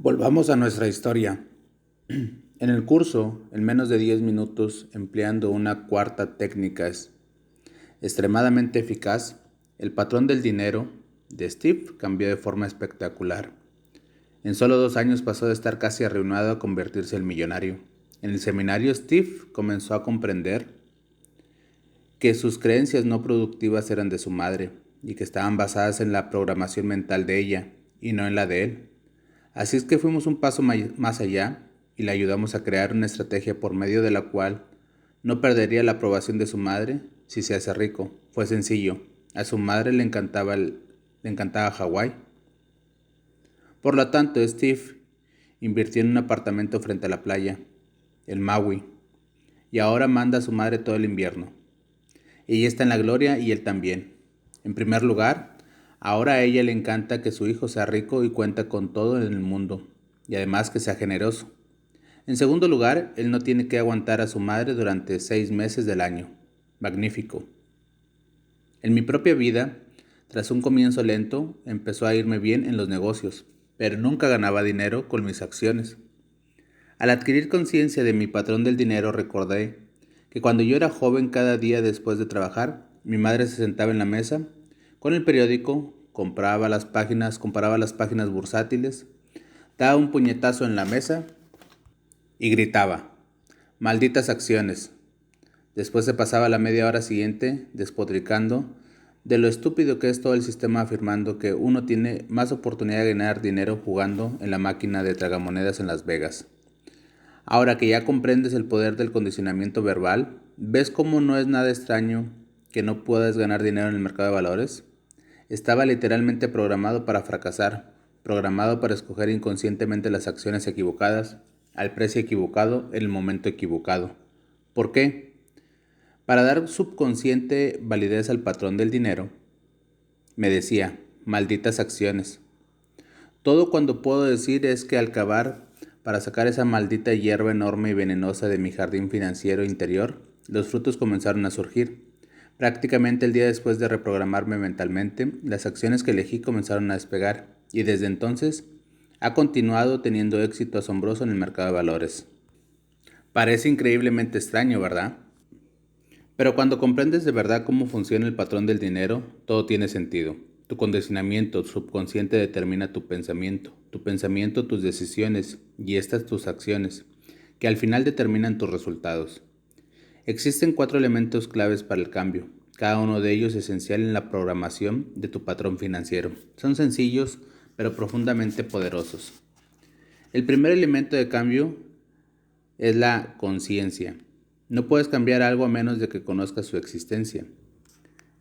Volvamos a nuestra historia. En el curso, en menos de 10 minutos, empleando una cuarta técnica extremadamente eficaz, el patrón del dinero de Steve cambió de forma espectacular. En solo 2 años pasó de estar casi arruinado a convertirse en millonario. En el seminario, Steve comenzó a comprender que sus creencias no productivas eran de su madre y que estaban basadas en la programación mental de ella y no en la de él. Así es que fuimos un paso más allá y le ayudamos a crear una estrategia por medio de la cual no perdería la aprobación de su madre si se hace rico. Fue sencillo. A su madre le encantaba Hawái. Por lo tanto, Steve invirtió en un apartamento frente a la playa, el Maui, y ahora manda a su madre todo el invierno. Ella está en la gloria y él también. En primer lugar, ahora a ella le encanta que su hijo sea rico y cuenta con todo en el mundo, y además que sea generoso. En segundo lugar, él no tiene que aguantar a su madre durante 6 meses del año. Magnífico. En mi propia vida, tras un comienzo lento, empezó a irme bien en los negocios, pero nunca ganaba dinero con mis acciones. Al adquirir conciencia de mi patrón del dinero, recordé que cuando yo era joven, cada día después de trabajar, mi madre se sentaba en la mesa con el periódico, comparaba las páginas bursátiles, daba un puñetazo en la mesa y gritaba: "Malditas acciones". Después se pasaba la media hora siguiente despotricando de lo estúpido que es todo el sistema, afirmando que uno tiene más oportunidad de ganar dinero jugando en la máquina de tragamonedas en Las Vegas. Ahora que ya comprendes el poder del condicionamiento verbal, ¿ves cómo no es nada extraño que no puedas ganar dinero en el mercado de valores? Estaba literalmente programado para fracasar, programado para escoger inconscientemente las acciones equivocadas, al precio equivocado, en el momento equivocado. ¿Por qué? Para dar subconsciente validez al patrón del dinero, me decía: malditas acciones. Todo cuando puedo decir es que al cavar para sacar esa maldita hierba enorme y venenosa de mi jardín financiero interior, los frutos comenzaron a surgir. Prácticamente el día después de reprogramarme mentalmente, las acciones que elegí comenzaron a despegar y desde entonces ha continuado teniendo éxito asombroso en el mercado de valores. Parece increíblemente extraño, ¿verdad? Pero cuando comprendes de verdad cómo funciona el patrón del dinero, todo tiene sentido. Tu condicionamiento subconsciente determina tu pensamiento tus decisiones y estas tus acciones, que al final determinan tus resultados. Existen 4 elementos claves para el cambio, cada uno de ellos esencial en la programación de tu patrón financiero. Son sencillos, pero profundamente poderosos. El primer elemento de cambio es la conciencia. No puedes cambiar algo a menos de que conozcas su existencia.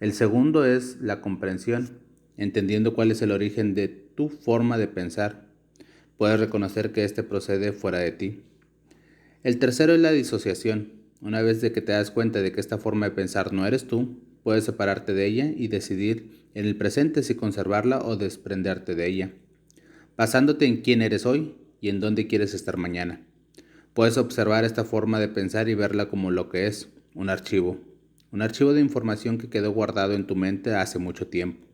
El segundo es la comprensión, entendiendo cuál es el origen de tu forma de pensar. Puedes reconocer que éste procede fuera de ti. El tercero es la disociación. Una vez de que te das cuenta de que esta forma de pensar no eres tú, puedes separarte de ella y decidir en el presente si conservarla o desprenderte de ella, basándote en quién eres hoy y en dónde quieres estar mañana. Puedes observar esta forma de pensar y verla como lo que es, un archivo de información que quedó guardado en tu mente hace mucho tiempo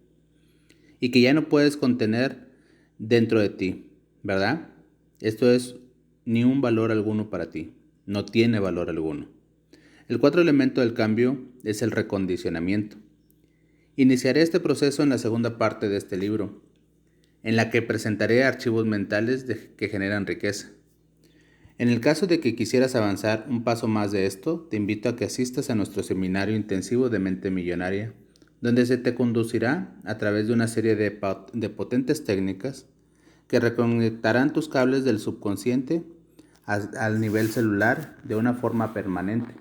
y que ya no puedes contener dentro de ti, ¿verdad? Esto es ni un valor alguno para ti, no tiene valor alguno. El cuarto elemento del cambio es el recondicionamiento. Iniciaré este proceso en la segunda parte de este libro, en la que presentaré archivos mentales que generan riqueza. En el caso de que quisieras avanzar un paso más de esto, te invito a que asistas a nuestro seminario intensivo de mente millonaria, donde se te conducirá a través de una serie de potentes técnicas que reconectarán tus cables del subconsciente al nivel celular de una forma permanente,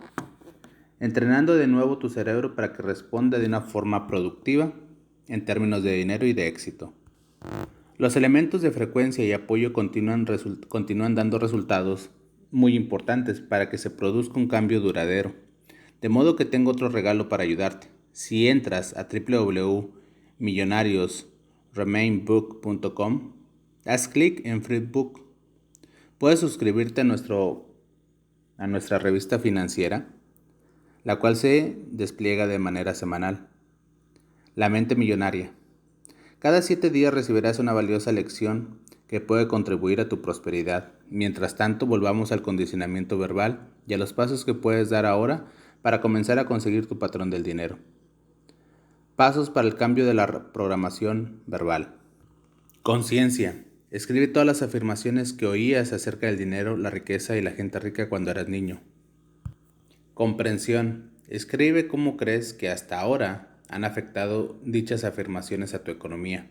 entrenando de nuevo tu cerebro para que responda de una forma productiva en términos de dinero y de éxito. Los elementos de frecuencia y apoyo continúan dando resultados muy importantes para que se produzca un cambio duradero. De modo que tengo otro regalo para ayudarte. Si entras a www.millonariosremainbook.com, haz clic en Free Book. Puedes suscribirte a nuestra revista financiera, la cual se despliega de manera semanal. La mente millonaria. Cada 7 días recibirás una valiosa lección que puede contribuir a tu prosperidad. Mientras tanto, volvamos al condicionamiento verbal y a los pasos que puedes dar ahora para comenzar a conseguir tu patrón del dinero. Pasos para el cambio de la programación verbal. Conciencia. Escribe todas las afirmaciones que oías acerca del dinero, la riqueza y la gente rica cuando eras niño. Comprensión. Escribe cómo crees que hasta ahora han afectado dichas afirmaciones a tu economía.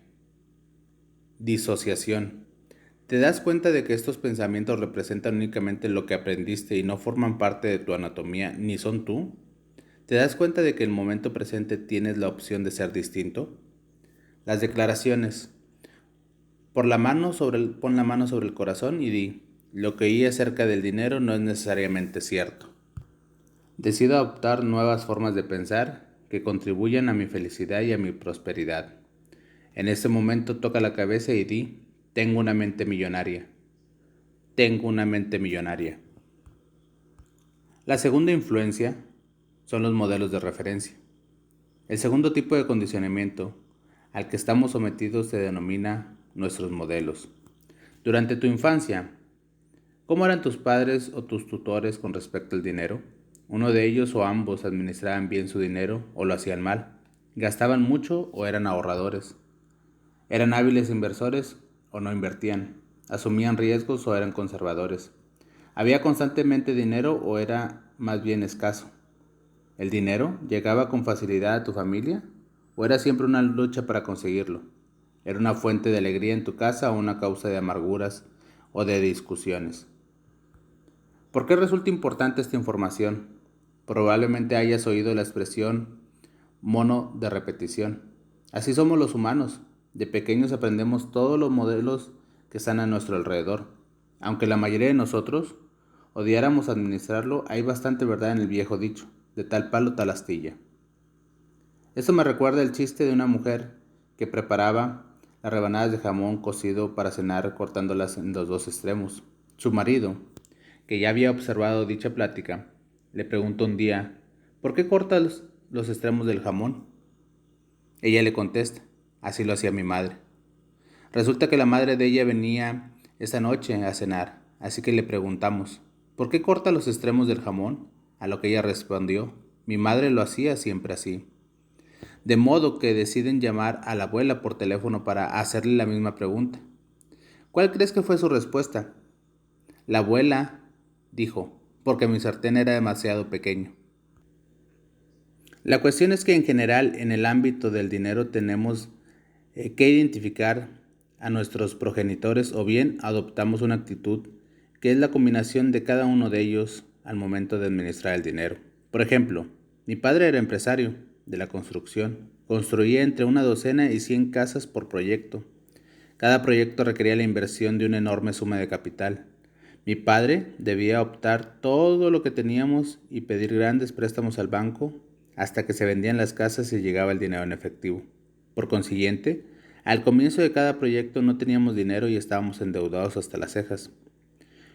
Disociación. ¿Te das cuenta de que estos pensamientos representan únicamente lo que aprendiste y no forman parte de tu anatomía ni son tú? ¿Te das cuenta de que en el momento presente tienes la opción de ser distinto? Las declaraciones. Pon la mano sobre el corazón y di: lo que oí acerca del dinero no es necesariamente cierto. Decido adoptar nuevas formas de pensar que contribuyan a mi felicidad y a mi prosperidad. En este momento toca la cabeza y di: tengo una mente millonaria. Tengo una mente millonaria. La segunda influencia son los modelos de referencia. El segundo tipo de condicionamiento al que estamos sometidos se denomina nuestros modelos. Durante tu infancia, ¿cómo eran tus padres o tus tutores con respecto al dinero? ¿Uno de ellos o ambos administraban bien su dinero o lo hacían mal? ¿Gastaban mucho o eran ahorradores? ¿Eran hábiles inversores o no invertían? ¿Asumían riesgos o eran conservadores? ¿Había constantemente dinero o era más bien escaso? ¿El dinero llegaba con facilidad a tu familia o era siempre una lucha para conseguirlo? ¿Era una fuente de alegría en tu casa o una causa de amarguras o de discusiones? ¿Por qué resulta importante esta información? Probablemente hayas oído la expresión mono de repetición. Así somos los humanos. De pequeños aprendemos todos los modelos que están a nuestro alrededor. Aunque la mayoría de nosotros odiáramos administrarlo, hay bastante verdad en el viejo dicho: de tal palo tal astilla. Esto me recuerda el chiste de una mujer que preparaba las rebanadas de jamón cocido para cenar cortándolas en los dos extremos. Su marido, que ya había observado dicha plática, le preguntó un día: ¿por qué cortas los extremos del jamón? Ella le contesta: así lo hacía mi madre. Resulta que la madre de ella venía esa noche a cenar, así que le preguntamos: ¿por qué corta los extremos del jamón? A lo que ella respondió: mi madre lo hacía siempre así. De modo que deciden llamar a la abuela por teléfono para hacerle la misma pregunta. ¿Cuál crees que fue su respuesta? La abuela dijo: porque mi sartén era demasiado pequeño. La cuestión es que en general en el ámbito del dinero tenemos que identificar a nuestros progenitores o bien adoptamos una actitud que es la combinación de cada uno de ellos al momento de administrar el dinero. Por ejemplo, mi padre era empresario de la construcción. Construía entre una docena y 100 casas por proyecto. Cada proyecto requería la inversión de una enorme suma de capital. Mi padre debía optar todo lo que teníamos y pedir grandes préstamos al banco hasta que se vendían las casas y llegaba el dinero en efectivo. Por consiguiente, al comienzo de cada proyecto no teníamos dinero y estábamos endeudados hasta las cejas.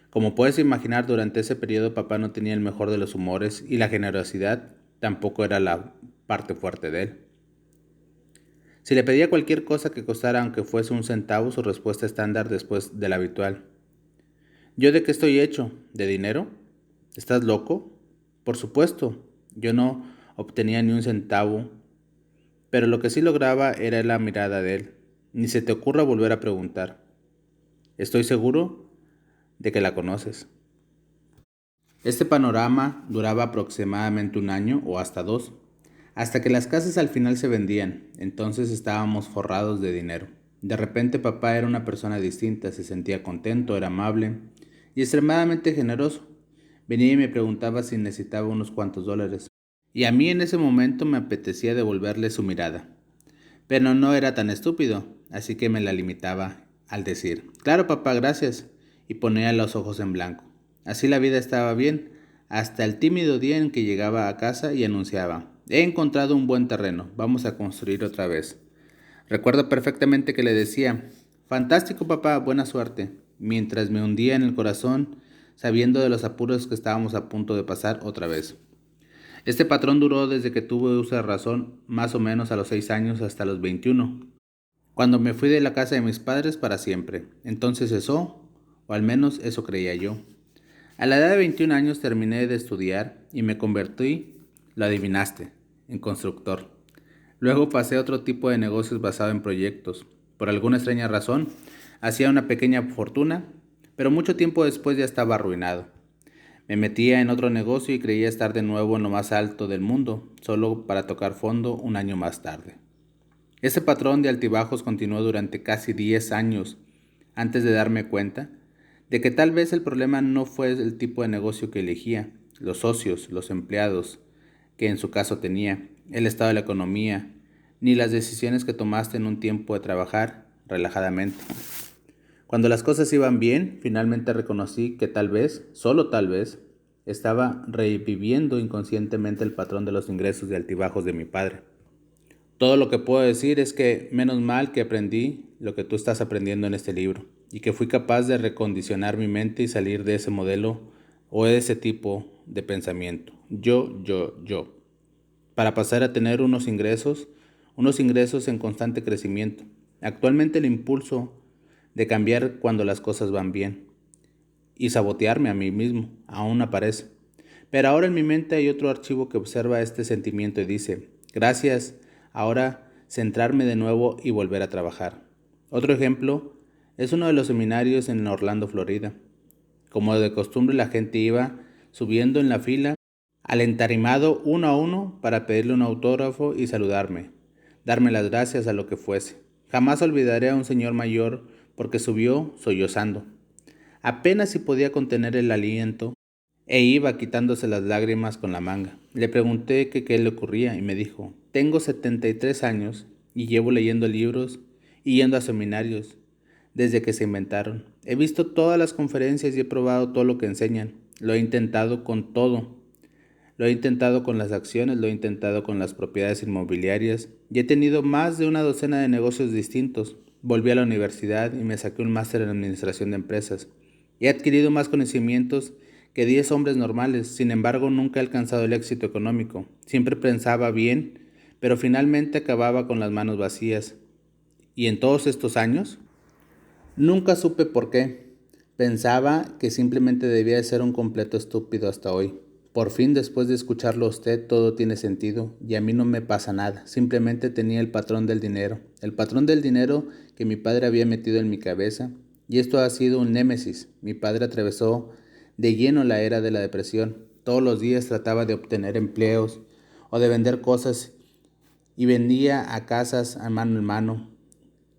Como puedes imaginar, durante ese periodo papá no tenía el mejor de los humores y la generosidad tampoco era la parte fuerte de él. Si le pedía cualquier cosa que costara aunque fuese un centavo, su respuesta estándar después de la habitual: ¿yo de qué estoy hecho? ¿De dinero? ¿Estás loco? Por supuesto, yo no obtenía ni un centavo, pero lo que sí lograba era la mirada de él. Ni se te ocurra volver a preguntar. Estoy seguro de que la conoces. Este panorama duraba aproximadamente un año o hasta 2, hasta que las casas al final se vendían. Entonces estábamos forrados de dinero. De repente papá era una persona distinta, se sentía contento, era amable y extremadamente generoso. Venía y me preguntaba si necesitaba unos cuantos dólares. Y a mí en ese momento me apetecía devolverle su mirada. Pero no era tan estúpido, así que me la limitaba al decir: claro papá, gracias, y ponía los ojos en blanco. Así la vida estaba bien, hasta el tímido día en que llegaba a casa y anunciaba: he encontrado un buen terreno, vamos a construir otra vez. Recuerdo perfectamente que le decía: fantástico papá, buena suerte, mientras me hundía en el corazón sabiendo de los apuros que estábamos a punto de pasar otra vez. Este patrón duró desde que tuve uso de razón, más o menos a los 6 años hasta los 21. cuando me fui de la casa de mis padres para siempre. Entonces cesó, o al menos eso creía yo. A la edad de 21 años terminé de estudiar y me convertí, lo adivinaste, en constructor. Luego pasé a otro tipo de negocios basado en proyectos. Por alguna extraña razón, hacía una pequeña fortuna, pero mucho tiempo después ya estaba arruinado. Me metía en otro negocio y creía estar de nuevo en lo más alto del mundo, solo para tocar fondo un año más tarde. Ese patrón de altibajos continuó durante casi 10 años, antes de darme cuenta de que tal vez el problema no fue el tipo de negocio que elegía, los socios, los empleados que en su caso tenía, el estado de la economía, ni las decisiones que tomaste en un tiempo de trabajar relajadamente. Cuando las cosas iban bien, finalmente reconocí que tal vez, solo tal vez, estaba reviviendo inconscientemente el patrón de los ingresos y altibajos de mi padre. Todo lo que puedo decir es que menos mal que aprendí lo que tú estás aprendiendo en este libro y que fui capaz de recondicionar mi mente y salir de ese modelo o de ese tipo de pensamiento. Yo, para pasar a tener unos ingresos en constante crecimiento. Actualmente el impulso de cambiar cuando las cosas van bien y sabotearme a mí mismo aún aparece. Pero ahora en mi mente hay otro archivo que observa este sentimiento y dice, gracias, ahora centrarme de nuevo y volver a trabajar. Otro ejemplo es uno de los seminarios en Orlando, Florida. Como de costumbre la gente iba subiendo en la fila al entarimado uno a uno para pedirle un autógrafo y saludarme, darme las gracias a lo que fuese. Jamás olvidaré a un señor mayor porque subió sollozando. Apenas si podía contener el aliento e iba quitándose las lágrimas con la manga. Le pregunté que qué le ocurría y me dijo, tengo 73 años y llevo leyendo libros y yendo a seminarios desde que se inventaron. He visto todas las conferencias y he probado todo lo que enseñan. Lo he intentado con todo. Lo he intentado con las acciones, lo he intentado con las propiedades inmobiliarias y he tenido más de una docena de negocios distintos. Volví a la universidad y me saqué un máster en administración de empresas. He adquirido más conocimientos que 10 hombres normales, sin embargo nunca he alcanzado el éxito económico. Siempre pensaba bien, pero finalmente acababa con las manos vacías. Y en todos estos años, nunca supe por qué. Pensaba que simplemente debía de ser un completo estúpido hasta hoy. Por fin, después de escucharlo a usted, todo tiene sentido y a mí no me pasa nada. Simplemente tenía el patrón del dinero. El patrón del dinero que mi padre había metido en mi cabeza. Y esto ha sido un némesis. Mi padre atravesó de lleno la era de la depresión. Todos los días trataba de obtener empleos o de vender cosas y vendía a casas a mano en mano.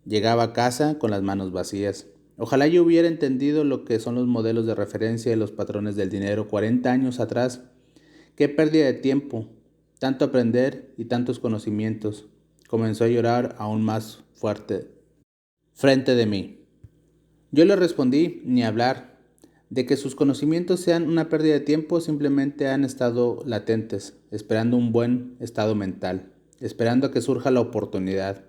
Llegaba a casa con las manos vacías. Ojalá yo hubiera entendido lo que son los modelos de referencia y los patrones del dinero 40 años atrás. Qué pérdida de tiempo, tanto aprender y tantos conocimientos. Comenzó a llorar aún más fuerte frente de mí. Yo le respondí, ni hablar. De que sus conocimientos sean una pérdida de tiempo, simplemente han estado latentes, esperando un buen estado mental, esperando a que surja la oportunidad.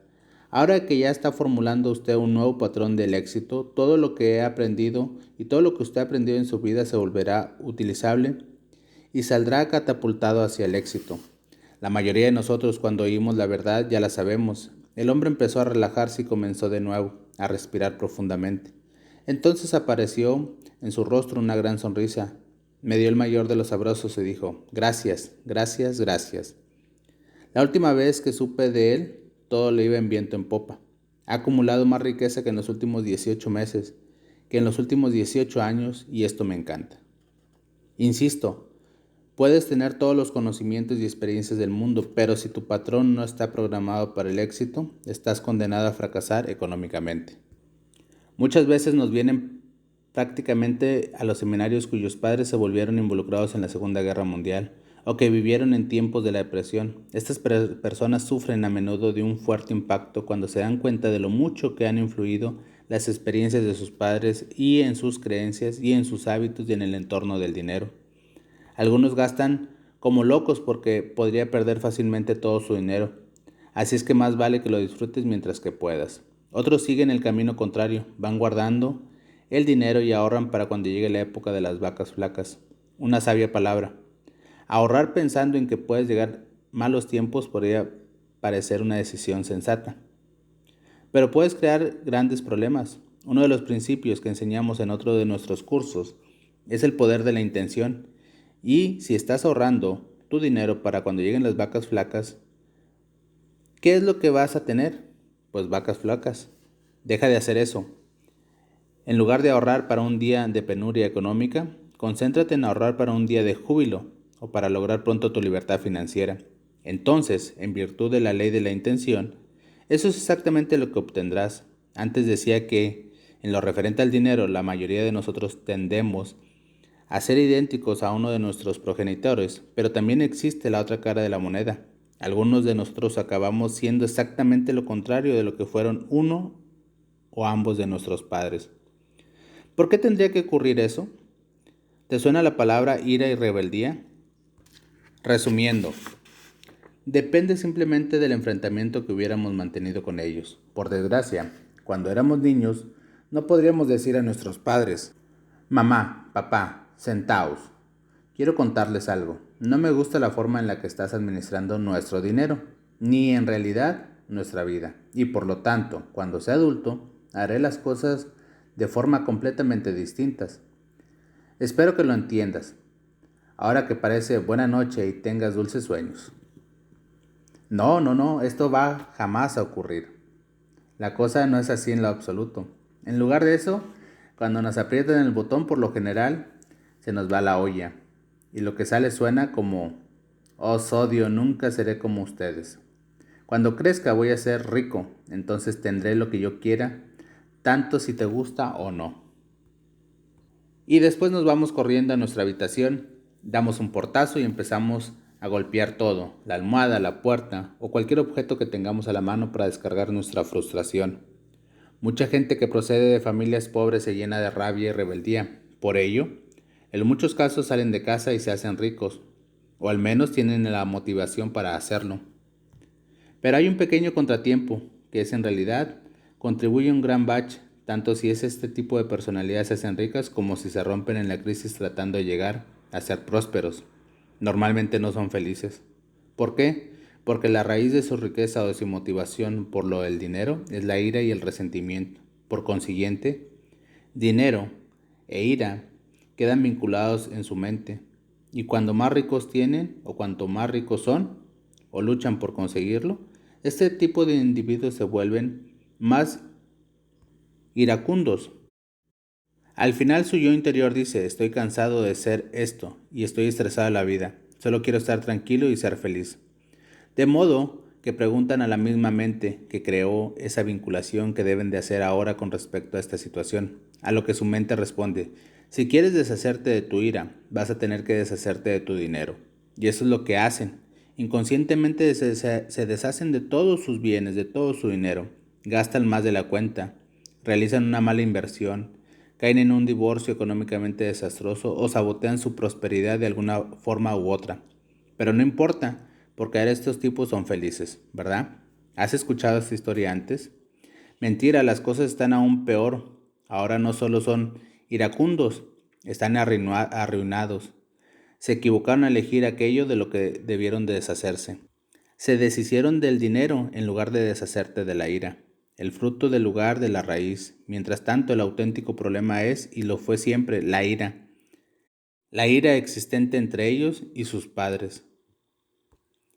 Ahora que ya está formulando usted un nuevo patrón del éxito, todo lo que he aprendido y todo lo que usted ha aprendido en su vida se volverá utilizable y saldrá catapultado hacia el éxito. La mayoría de nosotros cuando oímos la verdad ya la sabemos. El hombre empezó a relajarse y comenzó de nuevo a respirar profundamente. Entonces apareció en su rostro una gran sonrisa. Me dio el mayor de los abrazos y dijo, gracias, gracias, gracias. La última vez que supe de él, todo le iba en viento en popa. Ha acumulado más riqueza que en los últimos 18 meses, que en los últimos 18 años, y esto me encanta. Insisto, puedes tener todos los conocimientos y experiencias del mundo, pero si tu patrón no está programado para el éxito, estás condenado a fracasar económicamente. Muchas veces nos vienen prácticamente a los seminarios cuyos padres se volvieron involucrados en la Segunda Guerra Mundial o que vivieron en tiempos de la depresión. Estas personas sufren a menudo de un fuerte impacto cuando se dan cuenta de lo mucho que han influido las experiencias de sus padres y en sus creencias y en sus hábitos y en el entorno del dinero. Algunos gastan como locos porque podría perder fácilmente todo su dinero, así es que más vale que lo disfrutes mientras que puedas. Otros siguen el camino contrario, van guardando el dinero y ahorran para cuando llegue la época de las vacas flacas. Una sabia palabra. Ahorrar pensando en que puedes llegar malos tiempos podría parecer una decisión sensata. pero puedes crear grandes problemas. Uno de los principios que enseñamos en otro de nuestros cursos es el poder de la intención. Y si estás ahorrando tu dinero para cuando lleguen las vacas flacas, ¿qué es lo que vas a tener? Pues vacas flacas. Deja de hacer eso. En lugar de ahorrar para un día de penuria económica, concéntrate en ahorrar para un día de júbilo o para lograr pronto tu libertad financiera. Entonces, en virtud de la ley de la intención, eso es exactamente lo que obtendrás. Antes decía que, en lo referente al dinero, la mayoría de nosotros tendemos a ser idénticos a uno de nuestros progenitores, pero también existe la otra cara de la moneda. Algunos de nosotros acabamos siendo exactamente lo contrario de lo que fueron uno o ambos de nuestros padres. ¿Por qué tendría que ocurrir eso? ¿Te suena la palabra ira y rebeldía? Resumiendo, depende simplemente del enfrentamiento que hubiéramos mantenido con ellos. Por desgracia, cuando éramos niños, no podríamos decir a nuestros padres: mamá, papá, sentaos. Quiero contarles algo. No me gusta la forma en la que estás administrando nuestro dinero, ni en realidad nuestra vida. Y por lo tanto, cuando sea adulto, haré las cosas de forma completamente distintas. Espero que lo entiendas, ahora que parece buena noche y tengas dulces sueños. No, esto va jamás a ocurrir. La cosa no es así en lo absoluto. En lugar de eso, cuando nos aprietan el botón, por lo general, se nos va la olla. Y lo que sale suena como: oh, sodio, nunca seré como ustedes. Cuando crezca voy a ser rico, entonces tendré lo que yo quiera, tanto si te gusta o no. Y después nos vamos corriendo a nuestra habitación, damos un portazo y empezamos a golpear todo: la almohada, la puerta o cualquier objeto que tengamos a la mano para descargar nuestra frustración. Mucha gente que procede de familias pobres se llena de rabia y rebeldía. Por ello, en muchos casos salen de casa y se hacen ricos, o al menos tienen la motivación para hacerlo. Pero hay un pequeño contratiempo, que es en realidad contribuye un gran batch, tanto si es este tipo de personalidades se hacen ricas como si se rompen en la crisis tratando de llegar a ser prósperos. Normalmente no son felices. ¿Por qué? Porque la raíz de su riqueza o de su motivación por lo del dinero es la ira y el resentimiento. Por consiguiente, dinero e ira quedan vinculados en su mente, y cuando más ricos tienen o cuanto más ricos son o luchan por conseguirlo, este tipo de individuos se vuelven más iracundos. Al final su yo interior dice: estoy cansado de ser esto y estoy estresado de la vida, solo quiero estar tranquilo y ser feliz. De modo que preguntan a la misma mente que creó esa vinculación que deben de hacer ahora con respecto a esta situación, a lo que su mente responde: si quieres deshacerte de tu ira, vas a tener que deshacerte de tu dinero. Y eso es lo que hacen. Inconscientemente se deshacen de todos sus bienes, de todo su dinero, gastan más de la cuenta, realizan una mala inversión, caen en un divorcio económicamente desastroso o sabotean su prosperidad de alguna forma u otra. Pero no importa, porque ahora estos tipos son felices, ¿verdad? ¿Has escuchado esta historia antes? Mentira, las cosas están aún peor. Ahora no solo son iracundos, están arruinados. Se equivocaron al elegir aquello de lo que debieron de deshacerse. Se deshicieron del dinero en lugar de deshacerte de la ira, el fruto del lugar de la raíz. Mientras tanto, el auténtico problema es, y lo fue siempre, la ira existente entre ellos y sus padres.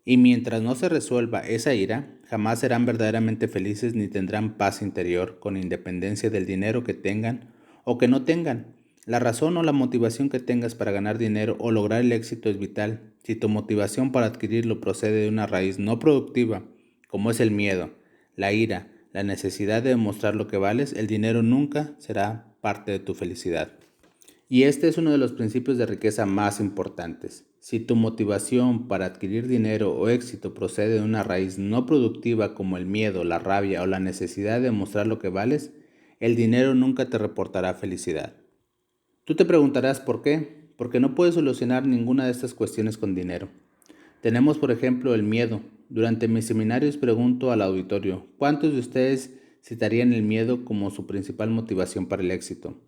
Y mientras no se resuelva esa ira, jamás serán verdaderamente felices ni tendrán paz interior, con independencia del dinero que tengan o que no tengan. La razón o la motivación que tengas para ganar dinero o lograr el éxito es vital. Si tu motivación para adquirirlo procede de una raíz no productiva, como es el miedo, la ira, la necesidad de demostrar lo que vales, el dinero nunca será parte de tu felicidad. Y este es uno de los principios de riqueza más importantes. Si tu motivación para adquirir dinero o éxito procede de una raíz no productiva como el miedo, la rabia o la necesidad de demostrar lo que vales, el dinero nunca te reportará felicidad. Tú te preguntarás por qué. Porque no puedes solucionar ninguna de estas cuestiones con dinero. Tenemos, por ejemplo, el miedo. Durante mis seminarios pregunto al auditorio: ¿cuántos de ustedes citarían el miedo como su principal motivación para el éxito?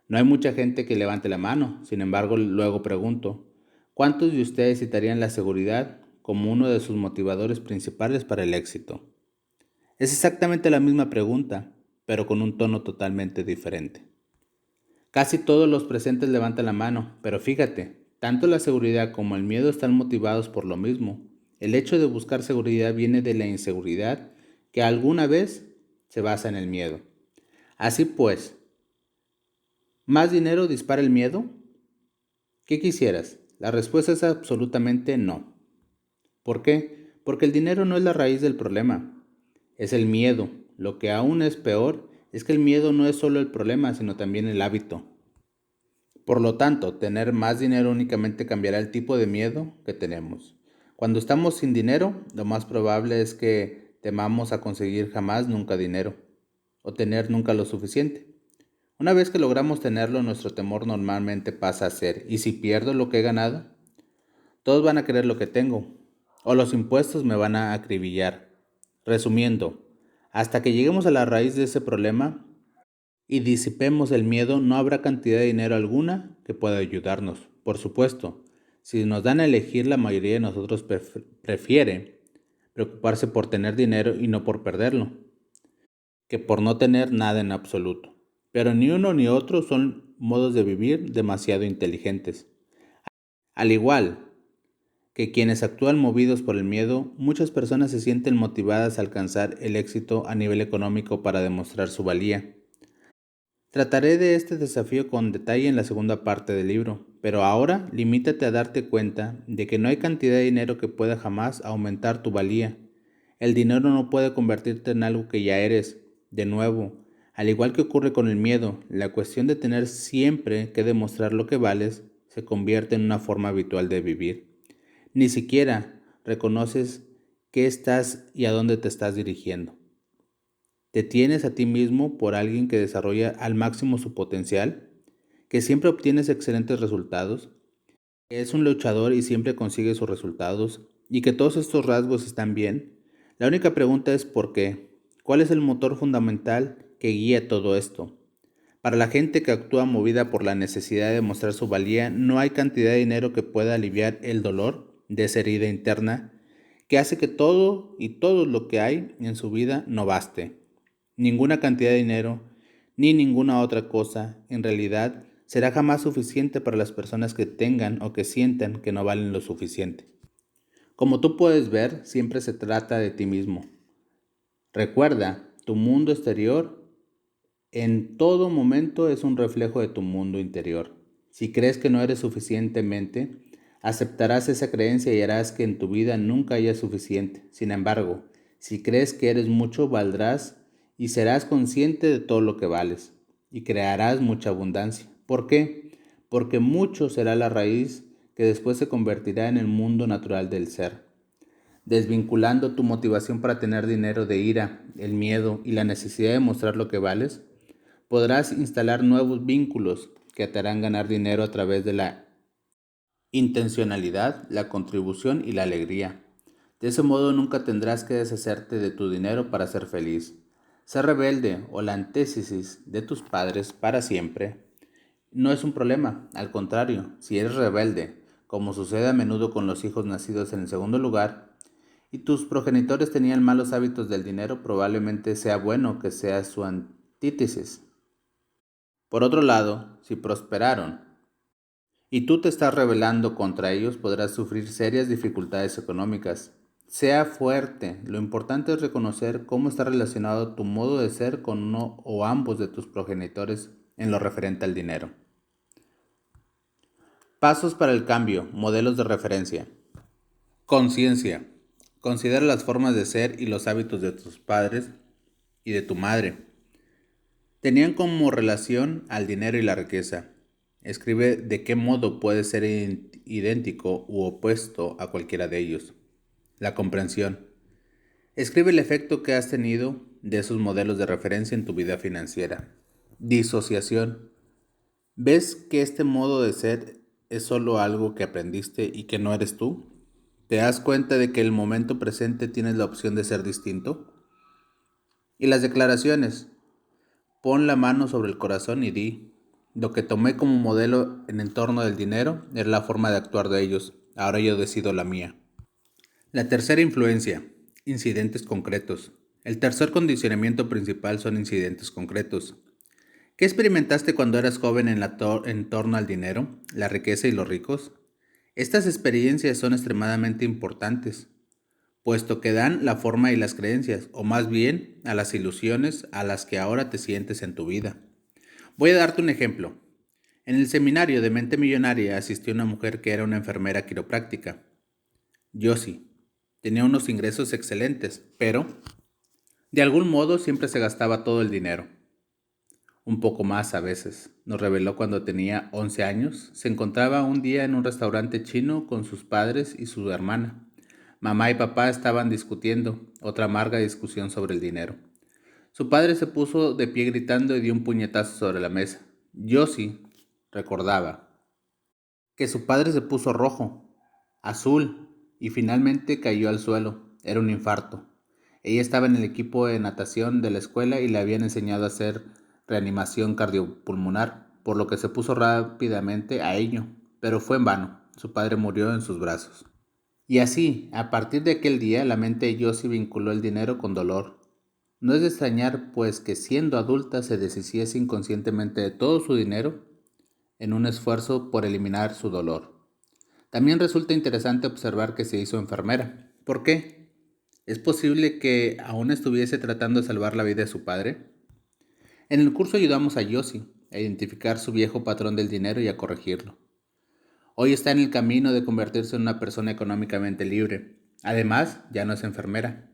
No hay mucha gente que levante la mano. Sin embargo, luego pregunto: ¿cuántos de ustedes citarían la seguridad como uno de sus motivadores principales para el éxito? Es exactamente la misma pregunta, pero con un tono totalmente diferente. Casi todos los presentes levantan la mano, pero fíjate, tanto la seguridad como el miedo están motivados por lo mismo. El hecho de buscar seguridad viene de la inseguridad que alguna vez se basa en el miedo. Así pues, ¿más dinero dispara el miedo? ¿Qué quisieras? La respuesta es absolutamente no. ¿Por qué? Porque el dinero no es la raíz del problema, es el miedo. Lo que aún es peor es que el miedo no es solo el problema, sino también el hábito. Por lo tanto, tener más dinero únicamente cambiará el tipo de miedo que tenemos. Cuando estamos sin dinero, lo más probable es que temamos a conseguir jamás nunca dinero o tener nunca lo suficiente. Una vez que logramos tenerlo, nuestro temor normalmente pasa a ser: ¿y si pierdo lo que he ganado? Todos van a querer lo que tengo, o los impuestos me van a acribillar. Resumiendo, hasta que lleguemos a la raíz de ese problema y disipemos el miedo, no habrá cantidad de dinero alguna que pueda ayudarnos. Por supuesto, si nos dan a elegir, la mayoría de nosotros prefiere preocuparse por tener dinero y no por perderlo, que por no tener nada en absoluto. Pero ni uno ni otro son modos de vivir demasiado inteligentes. Al igual que quienes actúan movidos por el miedo, muchas personas se sienten motivadas a alcanzar el éxito a nivel económico para demostrar su valía. Trataré de este desafío con detalle en la segunda parte del libro, pero ahora limítate a darte cuenta de que no hay cantidad de dinero que pueda jamás aumentar tu valía. El dinero no puede convertirte en algo que ya eres. De nuevo, al igual que ocurre con el miedo, la cuestión de tener siempre que demostrar lo que vales se convierte en una forma habitual de vivir. Ni siquiera reconoces qué estás y a dónde te estás dirigiendo. ¿Te tienes a ti mismo por alguien que desarrolla al máximo su potencial? ¿Que siempre obtienes excelentes resultados? ¿Que es un luchador y siempre consigue sus resultados? ¿Y que todos estos rasgos están bien? La única pregunta es ¿por qué? ¿Cuál es el motor fundamental que guía todo esto? Para la gente que actúa movida por la necesidad de demostrar su valía, no hay cantidad de dinero que pueda aliviar el dolor de esa herida interna que hace que todo lo que hay en su vida no baste. Ninguna cantidad de dinero, ni ninguna otra cosa, en realidad, será jamás suficiente para las personas que tengan o que sientan que no valen lo suficiente. Como tú puedes ver, siempre se trata de ti mismo. Recuerda, tu mundo exterior en todo momento es un reflejo de tu mundo interior. Si crees que no eres suficientemente, aceptarás esa creencia y harás que en tu vida nunca haya suficiente. Sin embargo, si crees que eres mucho, valdrás y serás consciente de todo lo que vales y crearás mucha abundancia. ¿Por qué? Porque mucho será la raíz que después se convertirá en el mundo natural del ser. Desvinculando tu motivación para tener dinero de ira, el miedo y la necesidad de mostrar lo que vales, podrás instalar nuevos vínculos que te harán ganar dinero a través de la intencionalidad, la contribución y la alegría. De ese modo nunca tendrás que deshacerte de tu dinero para ser feliz. Ser rebelde o la antítesis de tus padres para siempre no es un problema. Al contrario, si eres rebelde, como sucede a menudo con los hijos nacidos en el segundo lugar, y tus progenitores tenían malos hábitos del dinero, probablemente sea bueno que seas su antítesis. Por otro lado, si prosperaron y tú te estás rebelando contra ellos, podrás sufrir serias dificultades económicas. Sea fuerte, lo importante es reconocer cómo está relacionado tu modo de ser con uno o ambos de tus progenitores en lo referente al dinero. Pasos para el cambio, modelos de referencia. Conciencia. Considera las formas de ser y los hábitos de tus padres y de tu madre. Tenían como relación al dinero y la riqueza. Escribe de qué modo puede ser idéntico u opuesto a cualquiera de ellos. La comprensión. Escribe el efecto que has tenido de esos modelos de referencia en tu vida financiera. Disociación. ¿Ves que este modo de ser es solo algo que aprendiste y que no eres tú? ¿Te das cuenta de que en el momento presente tienes la opción de ser distinto? Y las declaraciones. Pon la mano sobre el corazón y di: lo que tomé como modelo en torno del dinero es la forma de actuar de ellos. Ahora yo decido la mía. La tercera influencia. Incidentes concretos. El tercer condicionamiento principal son incidentes concretos. ¿Qué experimentaste cuando eras joven en torno al dinero, la riqueza y los ricos? Estas experiencias son extremadamente importantes, puesto que dan la forma y las creencias, o más bien a las ilusiones a las que ahora te sientes en tu vida. Voy a darte un ejemplo. En el seminario de Mente Millonaria asistió una mujer que era una enfermera quiropráctica. Josie tenía unos ingresos excelentes, pero de algún modo siempre se gastaba todo el dinero. Un poco más a veces, nos reveló cuando tenía 11 años. Se encontraba un día en un restaurante chino con sus padres y su hermana. Mamá y papá estaban discutiendo, otra amarga discusión sobre el dinero. Su padre se puso de pie gritando y dio un puñetazo sobre la mesa. Josie recordaba que su padre se puso rojo, azul y finalmente cayó al suelo. Era un infarto. Ella estaba en el equipo de natación de la escuela y le habían enseñado a hacer reanimación cardiopulmonar, por lo que se puso rápidamente a ello, pero fue en vano. Su padre murió en sus brazos. Y así, a partir de aquel día, la mente de Josie vinculó el dinero con dolor. No es de extrañar, pues, que siendo adulta se deshiciese inconscientemente de todo su dinero en un esfuerzo por eliminar su dolor. También resulta interesante observar que se hizo enfermera. ¿Por qué? ¿Es posible que aún estuviese tratando de salvar la vida de su padre? En el curso ayudamos a Josie a identificar su viejo patrón del dinero y a corregirlo. Hoy está en el camino de convertirse en una persona económicamente libre. Además, ya no es enfermera.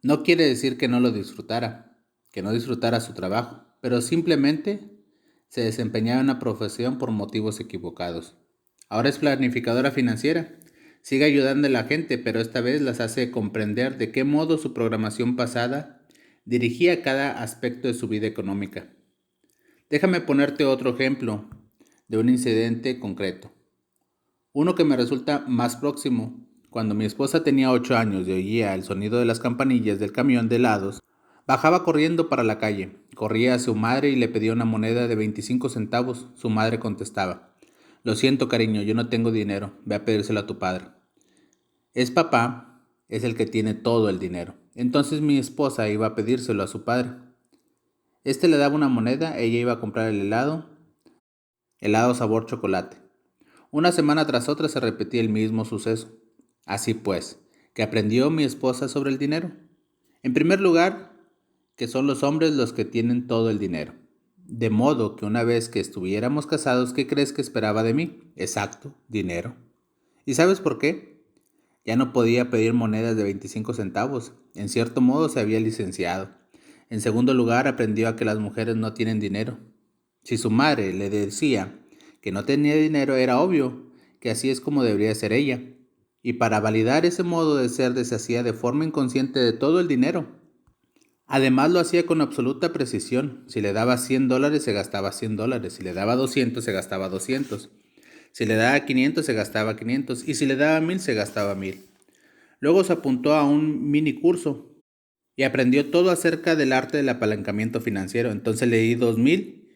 No quiere decir que no lo disfrutara, que no disfrutara su trabajo, pero simplemente se desempeñaba en una profesión por motivos equivocados. Ahora es planificadora financiera. Sigue ayudando a la gente, pero esta vez las hace comprender de qué modo su programación pasada dirigía cada aspecto de su vida económica. Déjame ponerte otro ejemplo de un incidente concreto. Uno que me resulta más próximo. Cuando mi esposa tenía 8 años y oía el sonido de las campanillas del camión de helados, bajaba corriendo para la calle. Corría a su madre y le pedía una moneda de 25 centavos. Su madre contestaba: Lo siento, cariño, yo no tengo dinero. Ve a pedírselo a tu padre. Papá es el que tiene todo el dinero. Entonces mi esposa iba a pedírselo a su padre. Le daba una moneda, ella iba a comprar el helado sabor chocolate. Una semana tras otra se repetía el mismo suceso. Así pues, ¿qué aprendió mi esposa sobre el dinero? En primer lugar, que son los hombres los que tienen todo el dinero. De modo que una vez que estuviéramos casados, ¿qué crees que esperaba de mí? Exacto, dinero. ¿Y sabes por qué? Ya no podía pedir monedas de 25 centavos. En cierto modo se había licenciado. En segundo lugar, aprendió a que las mujeres no tienen dinero. Si su madre le decía que no tenía dinero, era obvio que así es como debería ser ella. Y para validar ese modo de ser, deshacía de forma inconsciente de todo el dinero. Además lo hacía con absoluta precisión. Si le daba $100, se gastaba $100. Si le daba 200, se gastaba 200. Si le daba 500, se gastaba 500. Y si le daba 1000, se gastaba 1000. Luego se apuntó a un mini curso y aprendió todo acerca del arte del apalancamiento financiero. Entonces le di 2000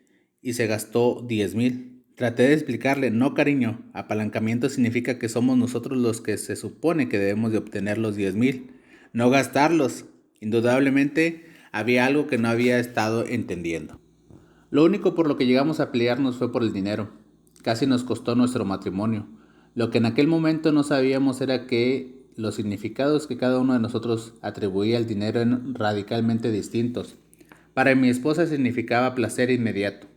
y se gastó 10,000. Traté de explicarle: no, cariño, apalancamiento significa que somos nosotros los que se supone que debemos de obtener los 10,000, no gastarlos. Indudablemente había algo que no había estado entendiendo. Lo único por lo que llegamos a pelearnos fue por el dinero. Casi nos costó nuestro matrimonio. Lo que en aquel momento no sabíamos era que los significados que cada uno de nosotros atribuía al dinero eran radicalmente distintos. Para mi esposa significaba placer inmediato.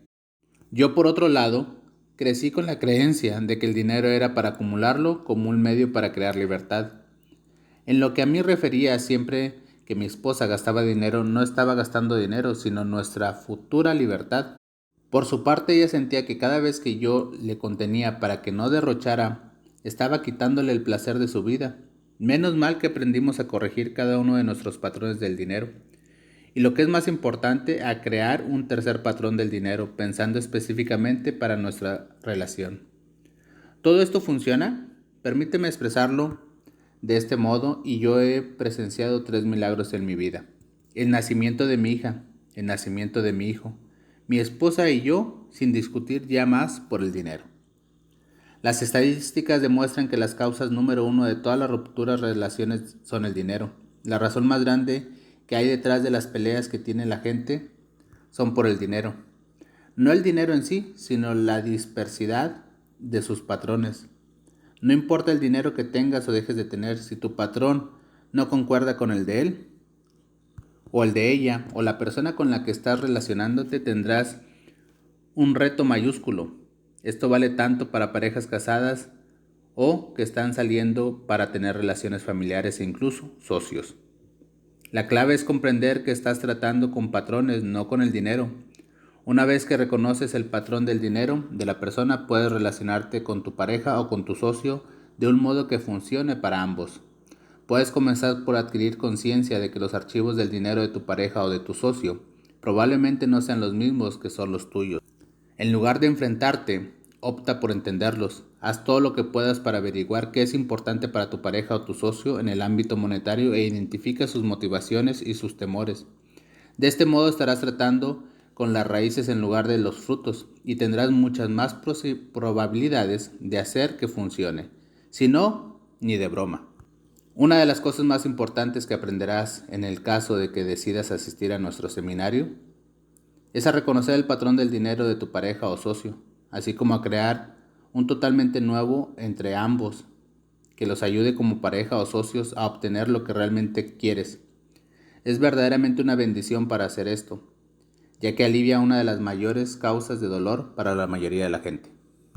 Yo, por otro lado, crecí con la creencia de que el dinero era para acumularlo como un medio para crear libertad. En lo que a mí refería, siempre que mi esposa gastaba dinero, no estaba gastando dinero, sino nuestra futura libertad. Por su parte, ella sentía que cada vez que yo le contenía para que no derrochara, estaba quitándole el placer de su vida. Menos mal que aprendimos a corregir cada uno de nuestros patrones del dinero. Y lo que es más importante, a crear un tercer patrón del dinero, pensando específicamente para nuestra relación. ¿Todo esto funciona? Permíteme expresarlo de este modo, y yo he presenciado 3 milagros en mi vida: el nacimiento de mi hija, el nacimiento de mi hijo, mi esposa y yo, sin discutir ya más por el dinero. Las estadísticas demuestran que las causas número 1 de todas las rupturas de relaciones son el dinero. La razón más grande que hay detrás de las peleas que tiene la gente son por el dinero. No el dinero en sí, sino la dispersidad de sus patrones. No importa el dinero que tengas o dejes de tener, si tu patrón no concuerda con el de él, o el de ella, o la persona con la que estás relacionándote, tendrás un reto mayúsculo. Esto vale tanto para parejas casadas o que están saliendo para tener relaciones familiares e incluso socios. La clave es comprender que estás tratando con patrones, no con el dinero. Una vez que reconoces el patrón del dinero de la persona, puedes relacionarte con tu pareja o con tu socio de un modo que funcione para ambos. Puedes comenzar por adquirir conciencia de que los archivos del dinero de tu pareja o de tu socio probablemente no sean los mismos que son los tuyos. En lugar de enfrentarte, opta por entenderlos. Haz todo lo que puedas para averiguar qué es importante para tu pareja o tu socio en el ámbito monetario e identifica sus motivaciones y sus temores. De este modo estarás tratando con las raíces en lugar de los frutos y tendrás muchas más probabilidades de hacer que funcione. Si no, ni de broma. Una de las cosas más importantes que aprenderás en el caso de que decidas asistir a nuestro seminario es a reconocer el patrón del dinero de tu pareja o socio, así como a crear un totalmente nuevo entre ambos, que los ayude como pareja o socios a obtener lo que realmente quieres. Es verdaderamente una bendición para hacer esto, ya que alivia una de las mayores causas de dolor para la mayoría de la gente.